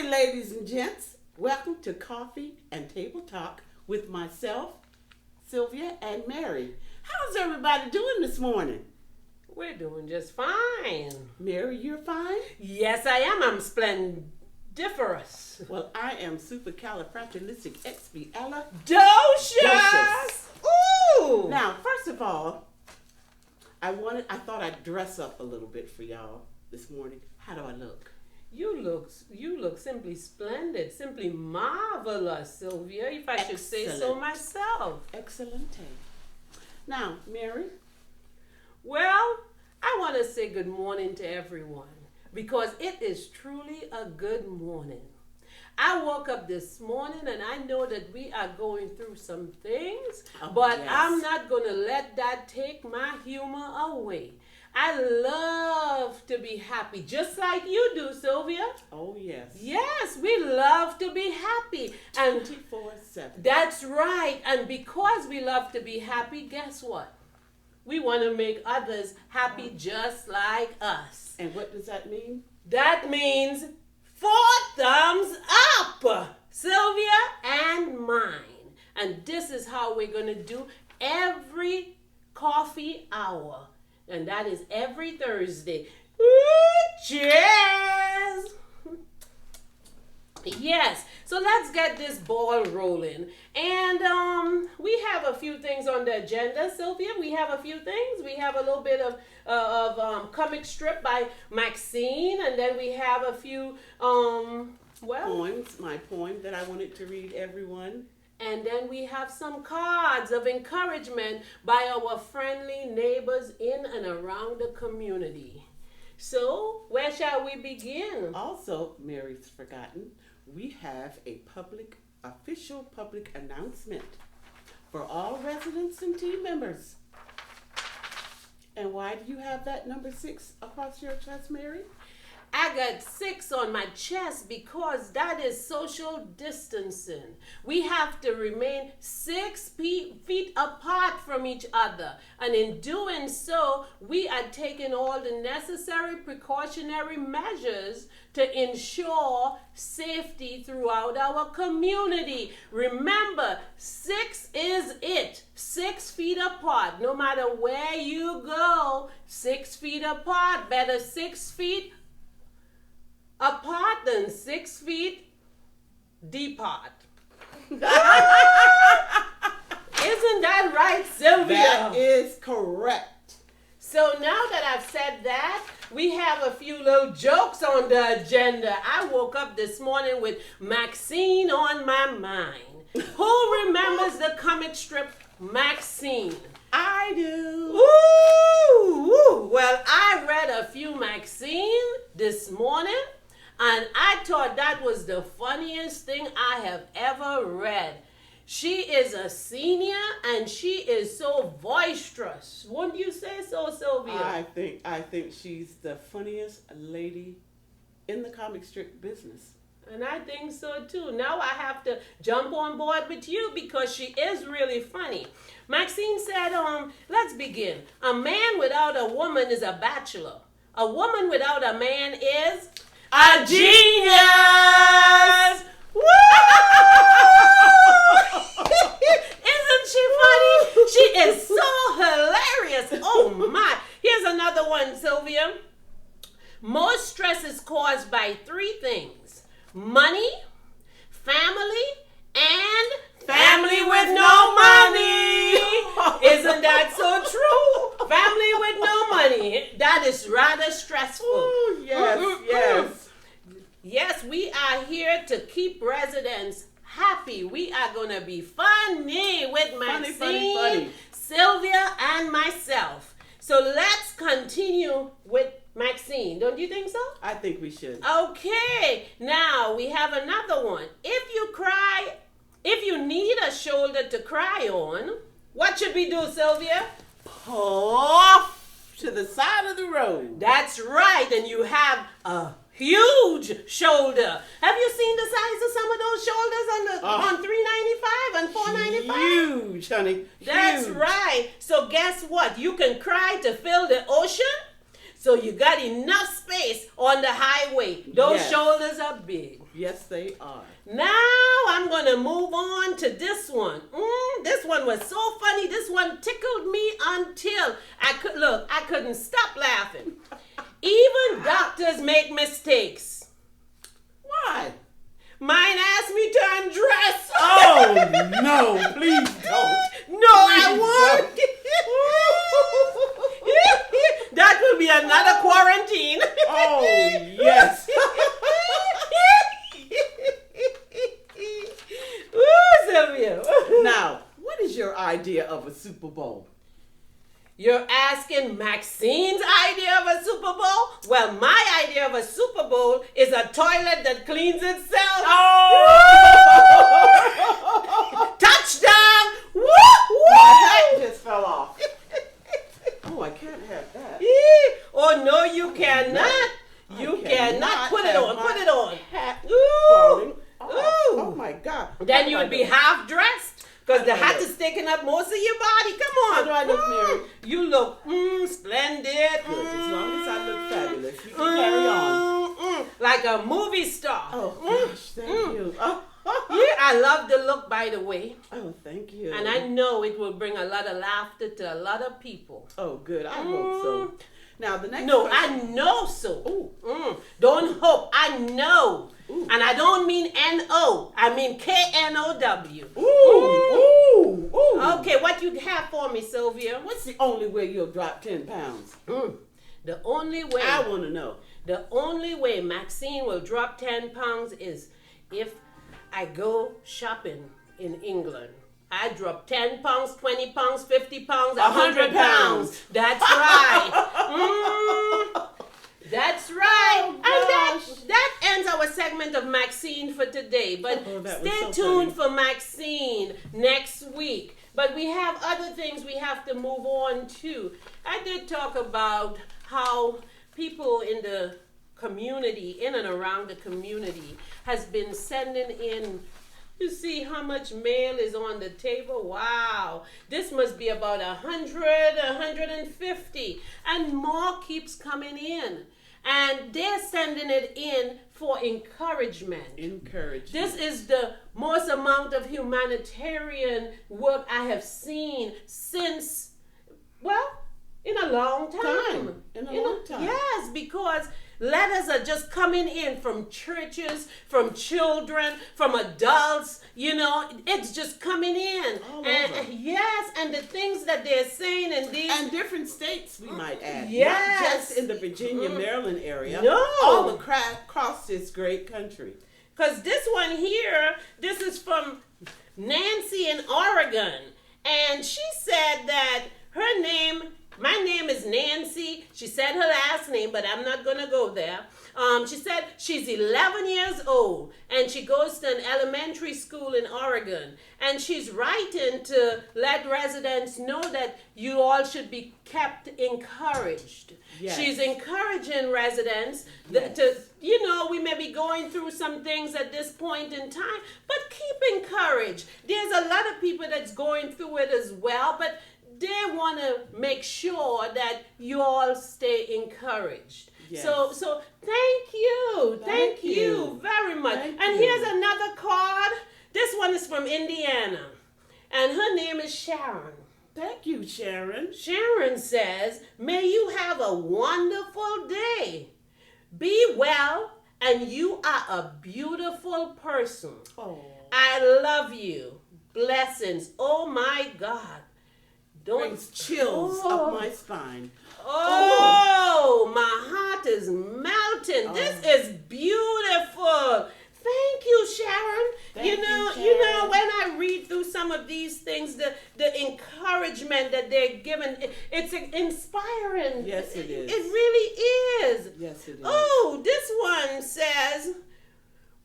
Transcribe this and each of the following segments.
ladies and gents. Welcome to Coffee and Table Talk with myself, Sylvia, and Mary. How's everybody doing this morning? We're doing just fine. Mary, you're fine? Yes, I am. I'm splendiferous. Well, I am supercalifragilisticexpialidocious. Ooh! Now, first of all, I thought I'd dress up a little bit for y'all this morning. How do I look? You look simply splendid, simply marvelous, Sylvia, if I should say so myself. Excellent. Now, Mary? Well, I want to say good morning to everyone because it is truly a good morning. I woke up this morning and I know that we are going through some things, but yes. I'm not going to let that take my humor away. I love to be happy, just like you do, Sylvia. Oh, yes. Yes, we love to be happy. 24/7. That's right. And because we love to be happy, guess what? We want to make others happy just like us. And what does that mean? That means 4 thumbs up, Sylvia and mine. And this is how we're going to do every coffee hour. And that is every Thursday. Ooh, cheers! Yes, so let's get this ball rolling. And we have a few things on the agenda, Sylvia. We have a few things. We have a little bit of comic strip by Maxine. And then we have a few, poems. My poem that I wanted to read everyone. And then we have some cards of encouragement by our friendly neighbors in and around the community. So, where shall we begin? Also, Mary's forgotten, we have a official public announcement for all residents and team members. And why do you have that number 6 across your chest, Mary? I got 6 on my chest because that is social distancing. We have to remain 6 feet apart from each other. And in doing so, we are taking all the necessary precautionary measures to ensure safety throughout our community. Remember, 6 is it. 6 feet apart. No matter where you go, 6 feet apart. Better 6 feet apart than 6 feet depart. Isn't that right, Sylvia? That is correct. So now that I've said that, we have a few little jokes on the agenda. I woke up this morning with Maxine on my mind. Who remembers the comic strip Maxine? I do. Ooh, well, I read a few Maxine this morning. And I thought that was the funniest thing I have ever read. She is a senior and she is so boisterous. Wouldn't you say so, Sylvia? I think she's the funniest lady in the comic strip business. And I think so too. Now I have to jump on board with you because she is really funny. Maxine said, let's begin. A man without a woman is a bachelor. A woman without a man is a genius! Woo! Isn't she funny? She is so hilarious. Oh my. Here's another one, Sylvia. Most stress is caused by 3 things. Money, family, and family with no money. Isn't that so true? Family with no money. That is rather stressful. Ooh, yes, yes. Yes, we are here to keep residents happy. We are going to be funny with Maxine, funny. Sylvia, and myself. So let's continue with Maxine. Don't you think so? I think we should. Okay. Now we have another one. If you need a shoulder to cry on, what should we do, Sylvia? Pull off to the side of the road. That's right. And you have a huge shoulder. Have you seen the size of some of those shoulders on $3.95 and $4.95? Huge, honey. That's right. So guess what? You can cry to fill the ocean. So you got enough space on the highway. Those Yes. shoulders are big. Yes, they are. Now I'm going to move on to this one. This one was so funny. This one tickled me until I couldn't stop laughing. Even doctors make mistakes. Why? Mine asked me to undress. Oh, no, please don't. No, I won't. That will be another quarantine. Oh, yes. Ooh, Sylvia. Now, what is your idea of a Super Bowl? You're asking Maxine's idea of a Super Bowl? Well, my idea of a Super Bowl is a toilet that cleans itself. Oh! Touchdown! Woo! My hat Woo! just fell off. Oh, I can't have that. Oh, no, you cannot. I You cannot. Put it have on. my Put it on. Hat Ooh. falling off. Ooh. Oh, my God. Then you would be half dressed. Because the How do I hat look? is taking up most of your body. Come on. How do I look, Mary? You look splendid. Good. As long as I look fabulous, you can carry on. Like a movie star. Oh, gosh, thank you. Oh, Yeah, I love the look, by the way. oh, thank you. And I know it will bring a lot of laughter to a lot of people. Oh, good. I hope so. Now, the next No, question. I know so. Ooh. Don't hope. I know. Ooh. And I don't mean N-O. I mean K-N-O-W. Ooh, ooh. Okay, what you have for me, Sylvia? What's the only way you'll drop 10 pounds? The only way. I want to know. The only way Maxine will drop 10 pounds is if I go shopping in England. I drop 10 pounds, 20 pounds, 50 pounds, 100 pounds. That's right. That's right. Oh, And that ends our segment of Maxine for today. But Oh, that was stay so tuned funny. for Maxine next week. But we have other things we have to move on to. I did talk about how people in the community, in and around the community, has been sending in. You see how much mail is on the table? Wow. This must be about 100, 150. And more keeps coming in. And they're sending it in for encouragement. Encourage. This is the most amount of humanitarian work I have seen since, well, in a long time. In a long time. Yes, because letters are just coming in from churches, from children, from adults. You know, it's just coming in. All and over. yes, and the things that they're saying in these. And different states, we might add. Yes. Not just in the Virginia, Maryland area. No. All across this great country. Because this one here, this is from Nancy in Oregon. And she said that my name is Nancy. She said her last name, but I'm not going to go there. She said she's 11 years old and she goes to an elementary school in Oregon. And she's writing to let residents know that you all should be kept encouraged. Yes. She's encouraging residents Yes. we may be going through some things at this point in time, but keep encouraged. There's a lot of people that's going through it as well, but they want to make sure that you all stay encouraged. Yes. So thank you. Thank you very much. Thank And you. here's another card. This one is from Indiana. And her name is Sharon. Thank you, Sharon. Sharon says, may you have a wonderful day. Be well, and you are a beautiful person. Oh. I love you. Blessings. Oh my God. Brings chills up my spine. Oh, my heart is melting. Oh. This is beautiful. Thank you, Sharon. Thank you you, know, Sharon. when I read through some of these things, the encouragement that they're given, it's inspiring. Yes, it is. It really is. Yes, it is. Oh, this one says,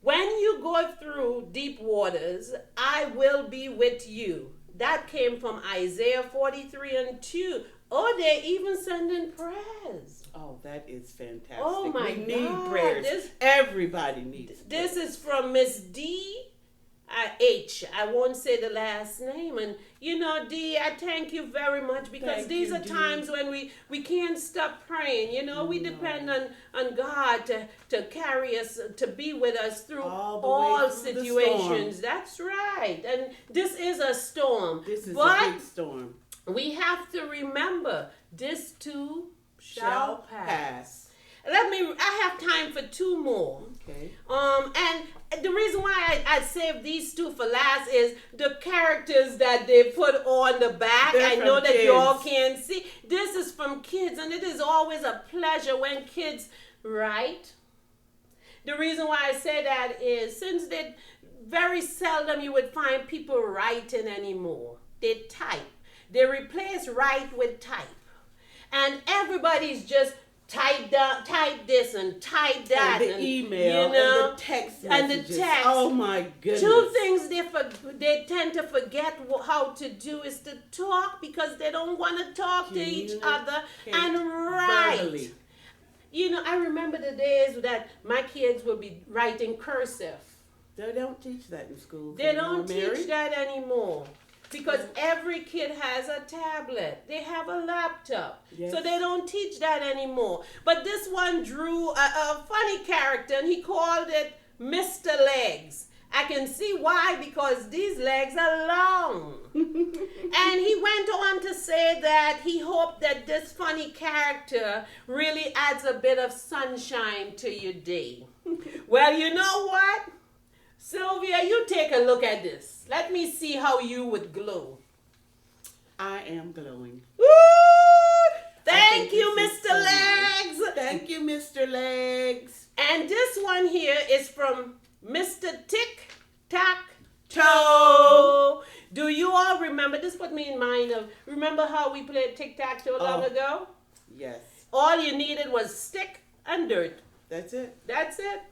when you go through deep waters, I will be with you. That came from Isaiah 43:2. Oh, they're even sending prayers. Oh, that is fantastic. Oh, my we need God. prayers. Everybody needs This prayers. is from Miss D. H. I won't say the last name. And, you know, Dee, I thank you very much because Thank these you, are Dee. times when we can't stop praying. You know, we depend on God to carry us, to be with us through All the all way through the situations. That's right. And this is a storm. This is but a big storm. we have to remember this too shall pass. I have time for two more. Okay. And the reason why I saved these two for last is the characters that they put on the back. They're I know from that you all kids. can see. This is from kids, and it is always a pleasure when kids write. The reason why I say that is since they very seldom you would find people writing anymore. They type. They replace write with type. And everybody's just type this and type that. And the email, you know, and the text and the messages. text. Oh my goodness. Two things they tend to forget how to do is to talk because they don't want to talk to each other and write. Verbally. You know, I remember the days that my kids would be writing cursive. They don't teach that in school. They don't teach that anymore. Because every kid has a tablet. They have a laptop. Yes. So they don't teach that anymore. But this one drew a funny character and he called it Mr. Legs. I can see why, because these legs are long. And he went on to say that he hoped that this funny character really adds a bit of sunshine to your day. Well, you know what? Sylvia, you take a look at this. Let me see how you would glow. I am glowing. Woo! Thank you, this is Mr. so Legs. nice. Thank you, Mr. Legs. And this one here is from Mr. Tic Tac Toe. Do you all remember? This put me in mind of, remember how we played Tic Tac Toe long ago? Yes. All you needed was stick and dirt. That's it. That's it.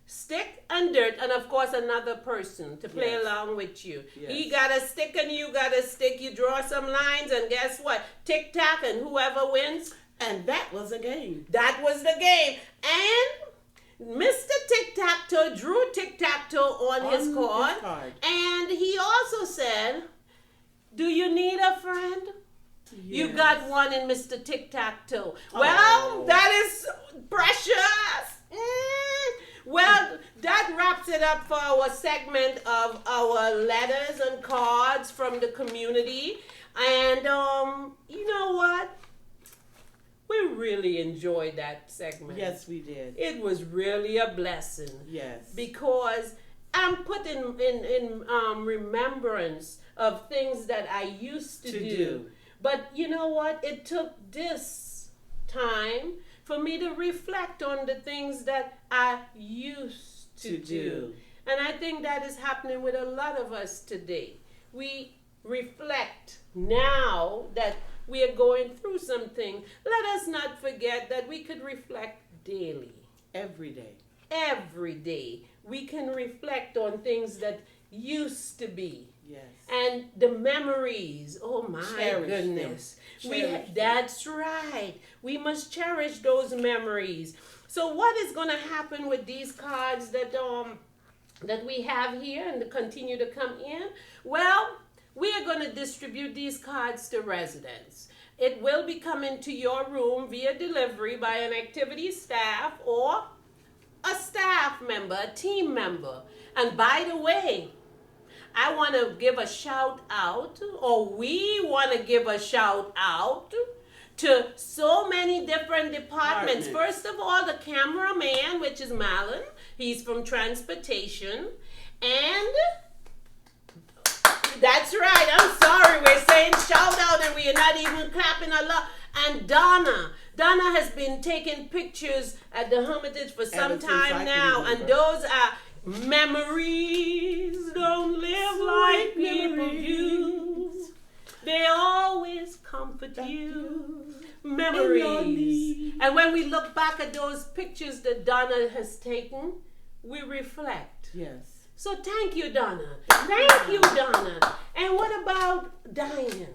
Stick and dirt, and of course another person to play along with you. Yes. He got a stick and you got a stick. You draw some lines, and guess what? Tic-tac, and whoever wins. And that was a game. That was the game. And Mr. Tic-Tac-Toe drew Tic-Tac-Toe on his card. And he also said, do you need a friend? Yes. You got one in Mr. Tic-Tac-Toe. Well, that is precious. Well, that wraps it up for our segment of our letters and cards from the community. And you know what? We really enjoyed that segment. Yes, we did. It was really a blessing. Yes. Because I'm put in remembrance of things that I used to do. But you know what? It took this time for me to reflect on the things that I used to do. And I think that is happening with a lot of us today. We reflect now that we are going through something. Let us not forget that we could reflect daily. Every day. Every day. We can reflect on things that used to be. Yes. And the memories, oh my Cherish goodness. them. That's right. We must cherish those memories. So what is going to happen with these cards that we have here and continue to come in? Well, we are going to distribute these cards to residents. It will be coming to your room via delivery by an activity staff or a staff member, a team member. And by the way, I want to give a shout out, or we want to give a shout out to so many different departments. First of all, the cameraman, which is Malin. He's from transportation. And that's right. I'm sorry. We're saying shout out and we are not even clapping a lot. And Donna. Donna has been taking pictures at the Hermitage for some time now. And those are memories don't live like people use. They always comfort you. Memories. And when we look back at those pictures that Donna has taken, we reflect. Yes. So thank you, Donna. Thank you, Donna. And what about Diane?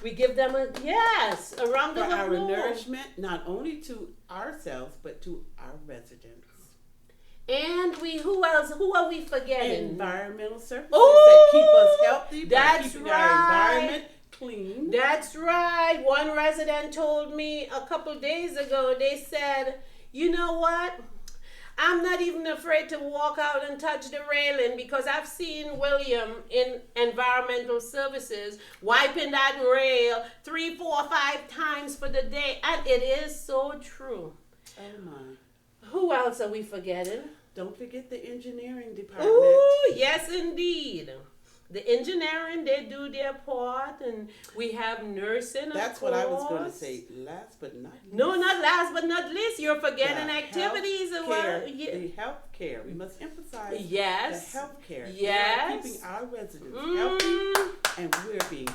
We give them a round of applause. For our nourishment, not only to ourselves, but to our residents. And who else else? Who are we forgetting? Environmental services Ooh, that keep us healthy, by that's keeping right. our environment clean. That's right. One resident told me a couple days ago, they said, you know what? I'm not even afraid to walk out and touch the railing because I've seen William in environmental services wiping that rail 3, 4, 5 times for the day. And it is so true. Oh my. Who else are we forgetting? Don't forget the engineering department. Ooh, yes indeed. The engineering, they do their part, and we have nursing. That's what I was going to say. Last but not least. No, not last but not least. You're forgetting The activities as well. The health care. We must emphasize Yes. the health care. Yes. Keeping our residents healthy, and we're being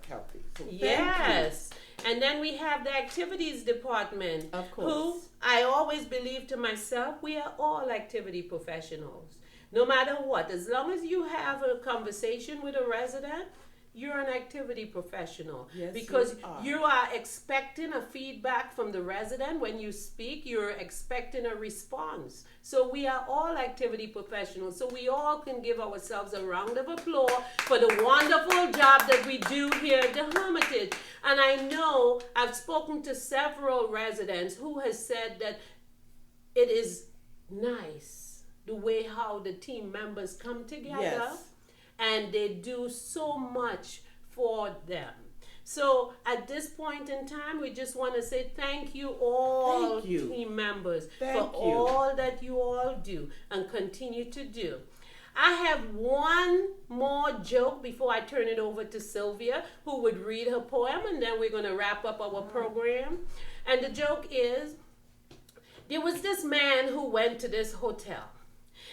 healthy. So thank Yes. And then we have the activities department. Of course. Who I always believe to myself, we are all activity professionals. No matter what, as long as you have a conversation with a resident, you're an activity professional. Yes, because you are. you are expecting a feedback from the resident. When you speak, you're expecting a response. So we are all activity professionals. So we all can give ourselves a round of applause for the wonderful job that we do here at the Hermitage. And I know I've spoken to several residents who has said that it is nice the way how the team members come together. Yes. And they do so much for them. So at this point in time, we just want to say thank you all, Thank you. team members, Thank for you. all that you all do and continue to do. I have one more joke before I turn it over to Sylvia, who would read her poem, and then we're going to wrap up our program. And the joke is, there was this man who went to this hotel.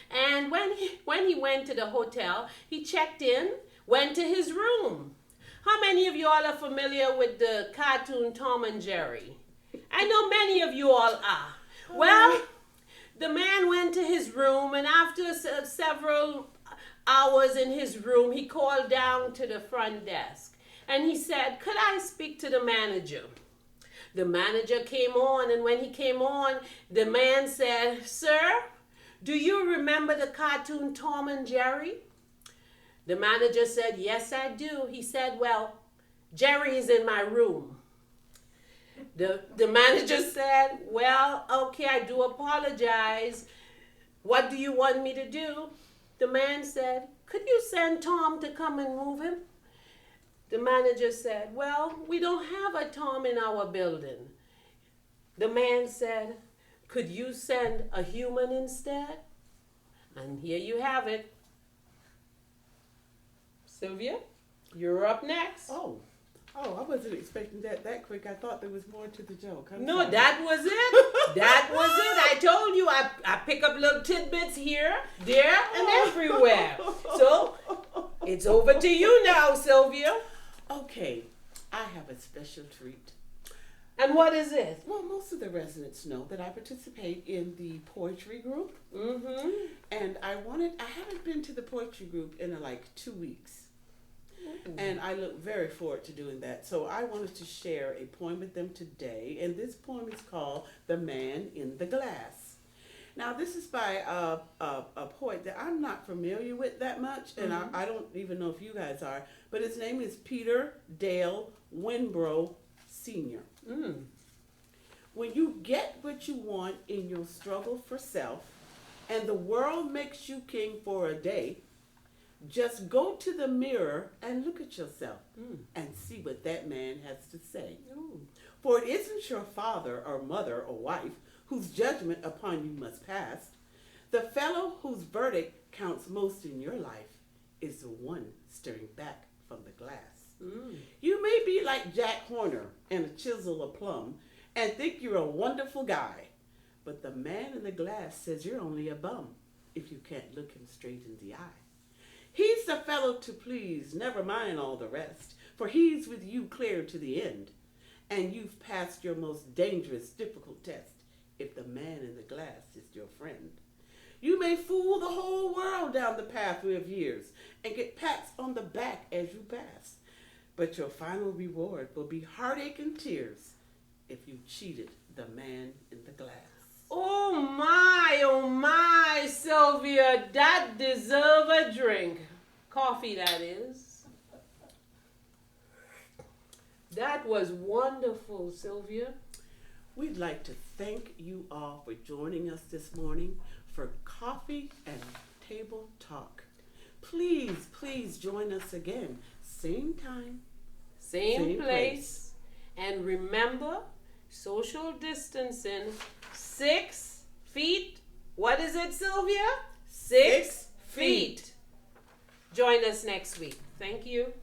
And when he went to the hotel, he checked in, went to his room. How many of you all are familiar with the cartoon Tom and Jerry? I know many of you all are. Well, the man went to his room, and after several hours in his room, he called down to the front desk. And he said, could I speak to the manager? The manager came on, and when he came on, the man said, sir, do you remember the cartoon Tom and Jerry? The manager said, yes, I do. He said, well, Jerry is in my room. The manager said, well, okay, I do apologize. What do you want me to do? The man said, could you send Tom to come and move him? The manager said, well, we don't have a Tom in our building. The man said, could you send a human instead? And here you have it. Sylvia, you're up next. Oh, I wasn't expecting that quick. I thought there was more to the joke. No, sorry. that was it. That was it. I told you I pick up little tidbits here, there, and everywhere. So it's over to you now, Sylvia. Okay, I have a special treat. And what is it? Well, most of the residents know that I participate in the poetry group. Mm-hmm. And I haven't been to the poetry group in like 2 weeks. Mm-hmm. And I look very forward to doing that. So I wanted to share a poem with them today. And this poem is called The Man in the Glass. Now, this is by a poet that I'm not familiar with that much. And I don't even know if you guys are. But his name is Peter Dale Winbrough Sr. When you get what you want in your struggle for self, and the world makes you king for a day, just go to the mirror and look at yourself and see what that man has to say. For it isn't your father or mother or wife whose judgment upon you must pass. The fellow whose verdict counts most in your life is the one staring back from the glass. You may be like Jack Horner and a chisel of plum and think you're a wonderful guy, but the man in the glass says you're only a bum if you can't look him straight in the eye. He's the fellow to please, never mind all the rest, for he's with you clear to the end, and you've passed your most dangerous, difficult test if the man in the glass is your friend. You may fool the whole world down the pathway of years and get pats on the back as you pass, but your final reward will be heartache and tears if you cheated the man in the glass. Oh my, Sylvia, that deserve a drink. Coffee, that is. That was wonderful, Sylvia. We'd like to thank you all for joining us this morning for Coffee and Table Talk. Please, please join us again. Same time, Same place. And remember, social distancing, 6 feet. What is it, Sylvia? 6 feet. Join us next week. Thank you.